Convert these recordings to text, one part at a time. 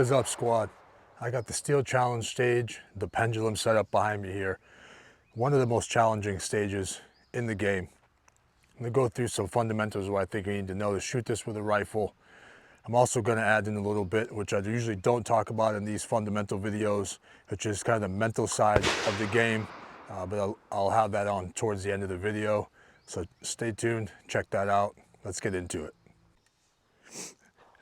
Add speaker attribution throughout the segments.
Speaker 1: What is up, squad? I got the Steel Challenge stage, the Pendulum set up behind me here. One of the most challenging stages in the game. I'm gonna go through some fundamentals what I think you need to know to shoot this with a rifle. I'm also gonna add in a little bit, which I usually don't talk about in these fundamental videos, which is kind of the mental side of the game, but I'll have that on towards the end of the video. So stay tuned, check that out. Let's get into it.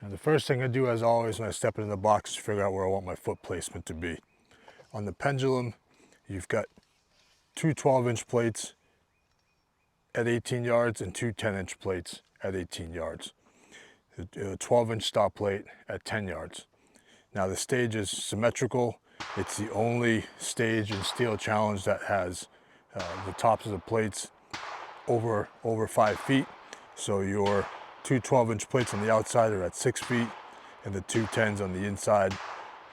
Speaker 1: And the first thing I do, as always, when I step into the box is figure out where I want my foot placement to be. On the Pendulum, you've got two 12-inch plates at 18 yards and two 10-inch plates at 18 yards. A 12-inch stop plate at 10 yards. Now the stage is symmetrical. It's the only stage in Steel Challenge that has the tops of the plates over 5 feet. So your two 12-inch plates on the outside are at 6 feet, and the two 10s on the inside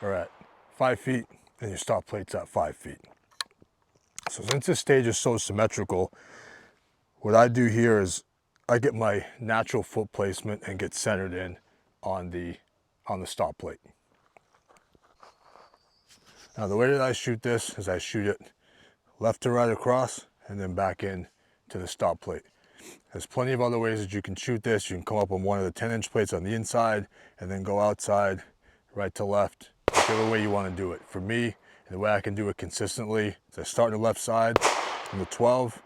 Speaker 1: are at 5 feet, and your stop plate's at 5 feet. So since this stage is so symmetrical, what I do here is I get my natural foot placement and get centered in on the stop plate. Now the way that I shoot this is I shoot it left to right across and then back in to the stop plate. There's plenty of other ways that you can shoot this. You can come up on one of the 10-inch plates on the inside and then go outside, right to left, whichever way you want to do it. For me, the way I can do it consistently is I start on the left side on the 12,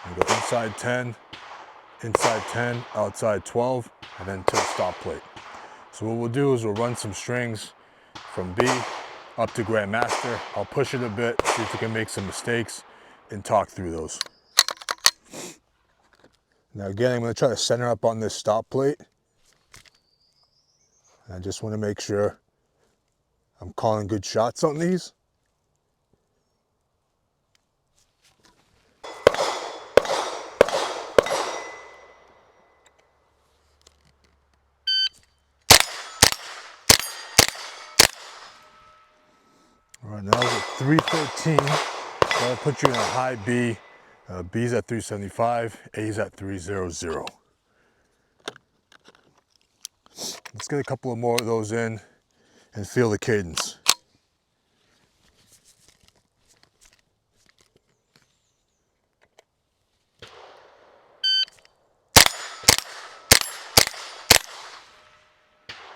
Speaker 1: and go inside 10, outside 12, and then to the stop plate. So what we'll do is we'll run some strings from B up to Grandmaster. I'll push it a bit, see if we can make some mistakes, and talk through those. Now again, I'm going to try to center up on this stop plate. I just want to make sure I'm calling good shots on these. All right, now it's at 313. That'll put you in a high B. B's at 375, A's at 300. Let's get a couple of more of those in and feel the cadence.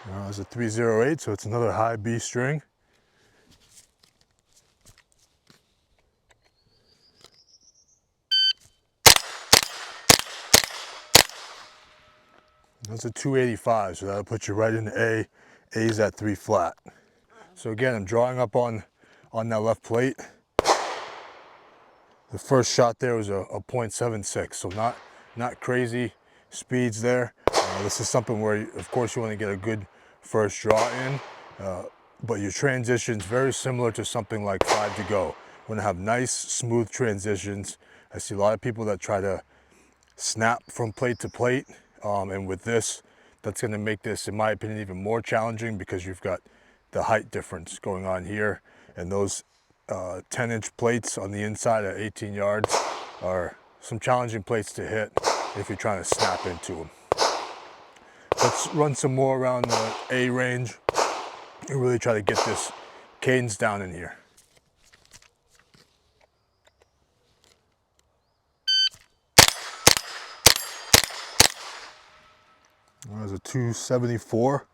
Speaker 1: Now it's a 308, so it's another high B string. That's a 285, so that'll put you right into A. A's at 3 flat. So again, I'm drawing up on that left plate. The first shot there was a 0.76, so not crazy speeds there. This is something where, of course, you want to get a good first draw in, but your transition's very similar to something like 5 to go. You want to have nice, smooth transitions. I see a lot of people that try to snap from plate to plate. And with this, that's going to make this, in my opinion, even more challenging because you've got the height difference going on here. And those 10-inch plates on the inside at 18 yards are some challenging plates to hit if you're trying to snap into them. Let's run some more around the A range and really try to get this cadence down in here. There's a 274,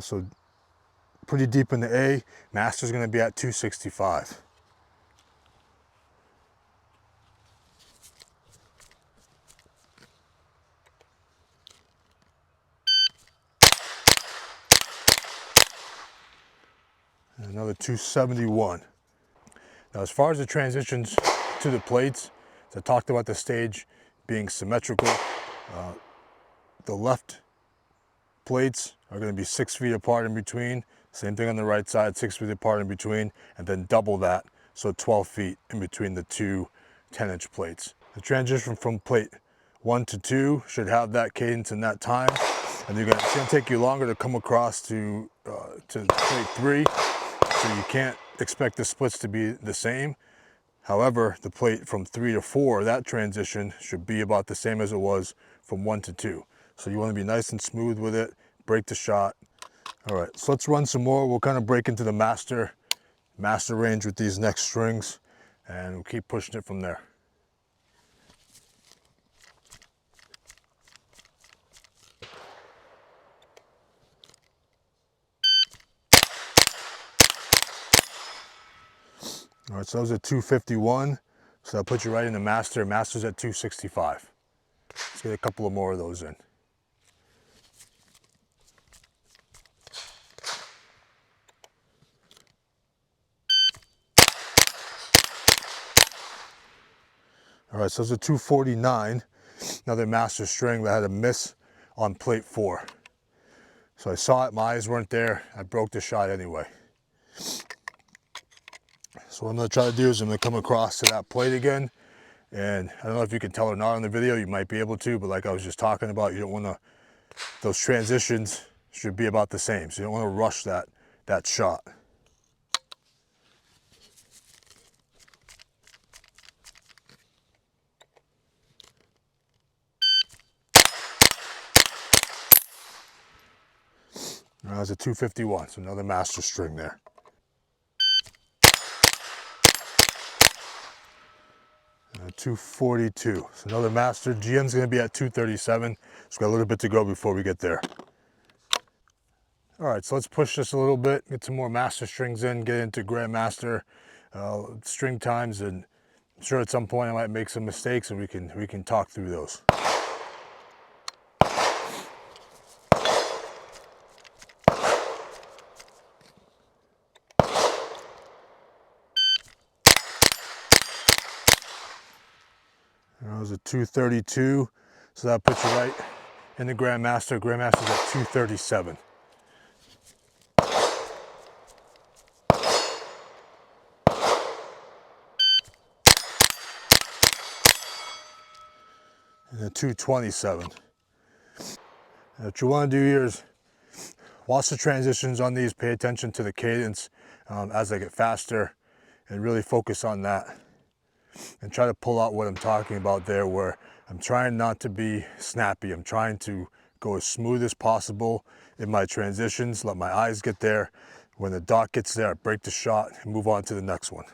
Speaker 1: so pretty deep in the A. Master's going to be at 265. And another 271. Now, as far as the transitions to the plates, as I talked about the stage being symmetrical, the left plates are going to be 6 feet apart in between. Same thing on the right side, 6 feet apart in between, and then double that, so 12 feet in between the two 10-inch plates. The transition from plate 1 to 2 should have that cadence in that time, and it's going to take you longer to come across to plate 3, so you can't expect the splits to be the same. However, the plate from 3 to 4, that transition should be about the same as it was from 1 to 2. So you want to be nice and smooth with it, break the shot, All right, so let's run some more. We'll kind of break into the master range with these next strings, and we'll keep pushing it from there. All right, so that was at 251. So that'll put you right in the master. Master's at 265. Let's get a couple of more of those in. All right, so it's a 249, another master string that had a miss on plate 4. So I saw it, my eyes weren't there, I broke the shot anyway. So what I'm gonna try to do is I'm gonna come across to that plate again, and I don't know if you can tell or not on the video, you might be able to, but like I was just talking about, you don't wanna, those transitions should be about the same, so you don't wanna rush that shot. That was a 251, so another master string there. And a 242, so another master. GM's gonna be at 237, so got a little bit to go before we get there. All right, so let's push this a little bit, get some more master strings in, get into grandmaster string times, and I'm sure at some point I might make some mistakes and we can talk through those. That was a 232, so that puts you right in the grandmaster. Grandmaster's at 237. And a 227. And what you want to do here is watch the transitions on these, pay attention to the cadence as they get faster, and really focus on that. And try to pull out what I'm talking about there, where I'm trying not to be snappy. I'm trying to go as smooth as possible in my transitions, let my eyes get there. When the dot gets there, I break the shot and move on to the next one.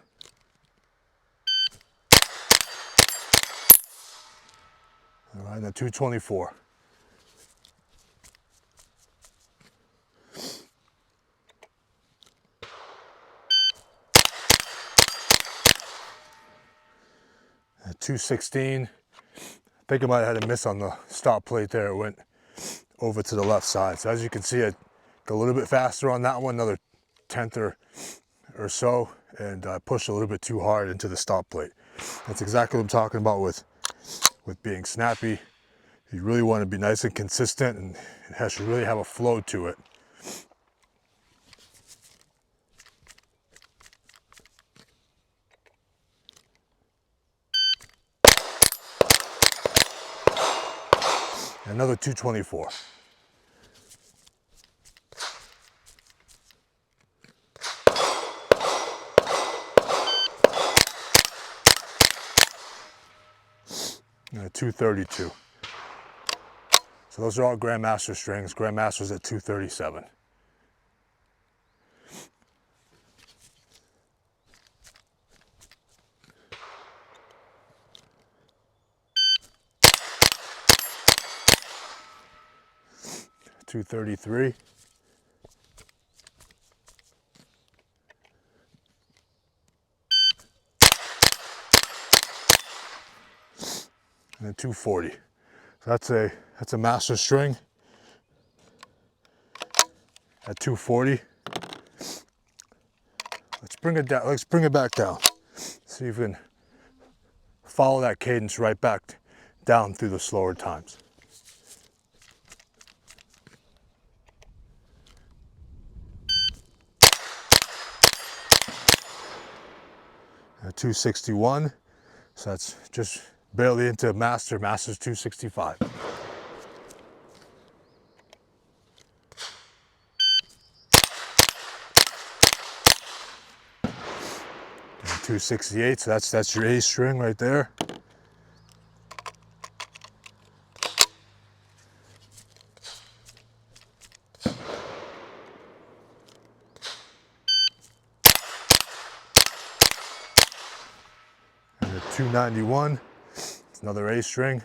Speaker 1: All right, now 224. At 216, I think I might have had a miss on the stop plate there. It went over to the left side. So as you can see, I go a little bit faster on that one, another tenth or so, and I pushed a little bit too hard into the stop plate. That's exactly what I'm talking about with being snappy. You really want to be nice and consistent, and it has to really have a flow to it. Another 224. And a 232. So those are all grandmaster strings. Grandmaster's at 237. $233. And a 240. So that's a master string at 240. Let's bring it down. Let's bring it back down. See if we can follow that cadence right back down through the slower times. And 261. So that's just barely into master. Master's 265. And 268. So that's your A string right there. And a 291, it's another A string.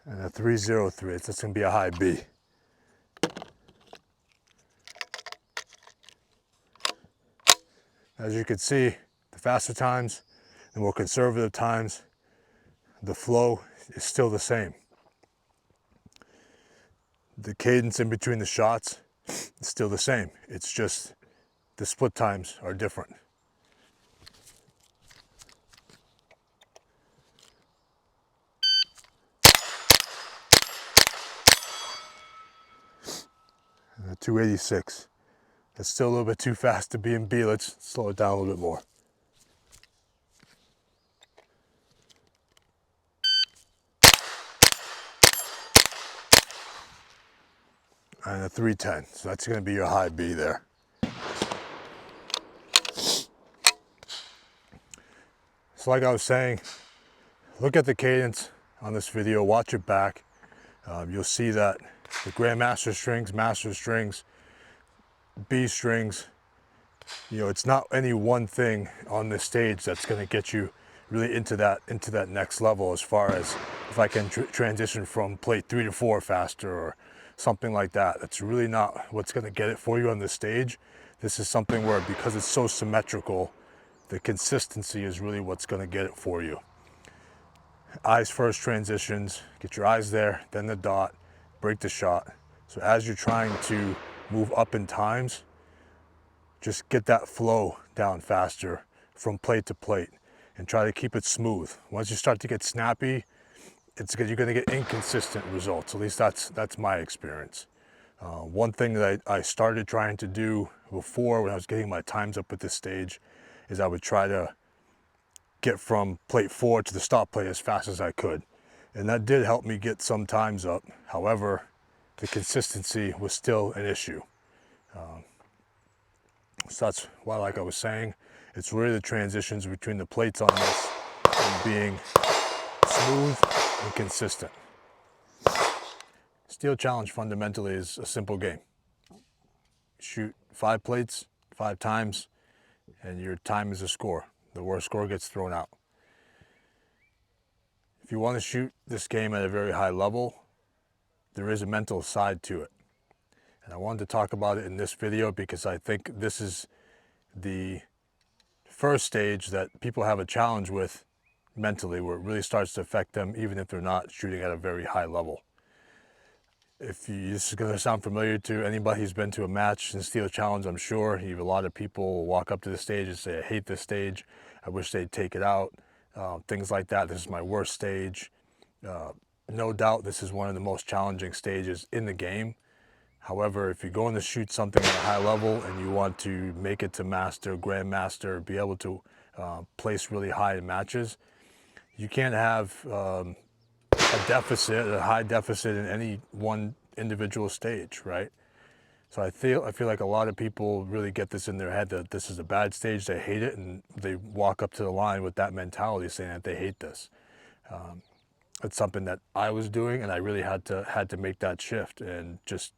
Speaker 1: And a 303, it's gonna be a high B. As you can see, the faster times, the more conservative times, the flow is still the same. The cadence in between the shots is still the same. It's just the split times are different. And a 286. That's still a little bit too fast to be in B. Let's slow it down a little bit more. And a 310, so that's gonna be your high B there. So like I was saying, look at the cadence on this video, watch it back. You'll see that the Grandmaster strings, Master strings, B strings, you know, it's not any one thing on this stage that's gonna get you really into that next level, as far as if I can transition from plate 3 to 4 faster or something like that. That's really not what's gonna get it for you on this stage. This is something where, because it's so symmetrical, the consistency is really what's gonna get it for you. Eyes first transitions, get your eyes there, then the dot, break the shot. So as you're trying to move up in times, just get that flow down faster from plate to plate and try to keep it smooth. Once you start to get snappy, you're gonna get inconsistent results. At least that's my experience. One thing that I started trying to do before, when I was getting my times up at this stage, is I would try to get from plate 4 to the stop plate as fast as I could. And that did help me get some times up. However, the consistency was still an issue. So that's why, like I was saying, it's really the transitions between the plates on this and being smooth and consistent. Steel Challenge fundamentally is a simple game. Shoot 5 plates, 5 times, and your time is a score. The worst score gets thrown out. If you want to shoot this game at a very high level, there is a mental side to it. And I wanted to talk about it in this video because I think this is the first stage that people have a challenge with mentally, where it really starts to affect them even if they're not shooting at a very high level. This is going to sound familiar to anybody who's been to a match in Steel Challenge, I'm sure. A lot of people will walk up to the stage and say, I hate this stage, I wish they'd take it out, things like that. This is my worst stage. No doubt this is one of the most challenging stages in the game. However, if you're going to shoot something at a high level and you want to make it to Master, Grandmaster, be able to place really high in matches, you can't have a high deficit in any one individual stage, right? So I feel like a lot of people really get this in their head that this is a bad stage, they hate it, and they walk up to the line with that mentality, saying that they hate this. It's something that I was doing, and I really had to make that shift and just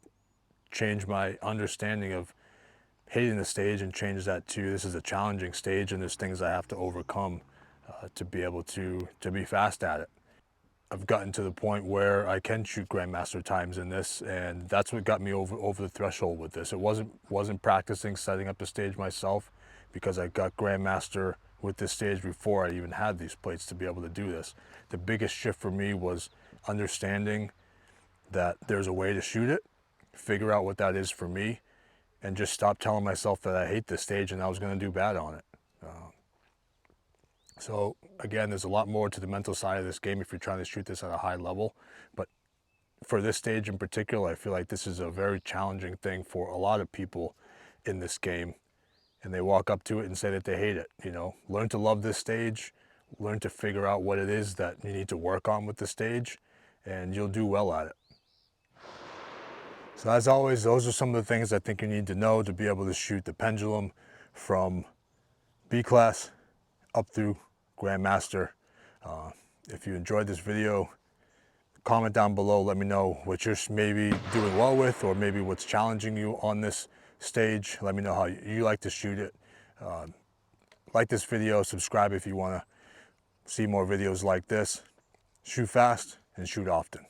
Speaker 1: change my understanding of hating the stage and change that to, this is a challenging stage and there's things I have to overcome to be able to be fast at it. I've gotten to the point where I can shoot Grandmaster times in this, and that's what got me over the threshold with this. It wasn't practicing setting up the stage myself, because I got Grandmaster with this stage before I even had these plates to be able to do this. The biggest shift for me was understanding that there's a way to shoot it, figure out what that is for me, and just stop telling myself that I hate this stage and I was going to do bad on it. So again, there's a lot more to the mental side of this game if you're trying to shoot this at a high level. But for this stage in particular, I feel like this is a very challenging thing for a lot of people in this game. And they walk up to it and say that they hate it. You know, learn to love this stage, learn to figure out what it is that you need to work on with the stage, and you'll do well at it. So as always, those are some of the things I think you need to know to be able to shoot the Pendulum from B class up through Grandmaster. If you enjoyed this video, comment down below. Let me know what you're maybe doing well with, or maybe what's challenging you on this stage. Let me know how you like to shoot it. Like this video, subscribe if you want to see more videos like this. Shoot fast and shoot often.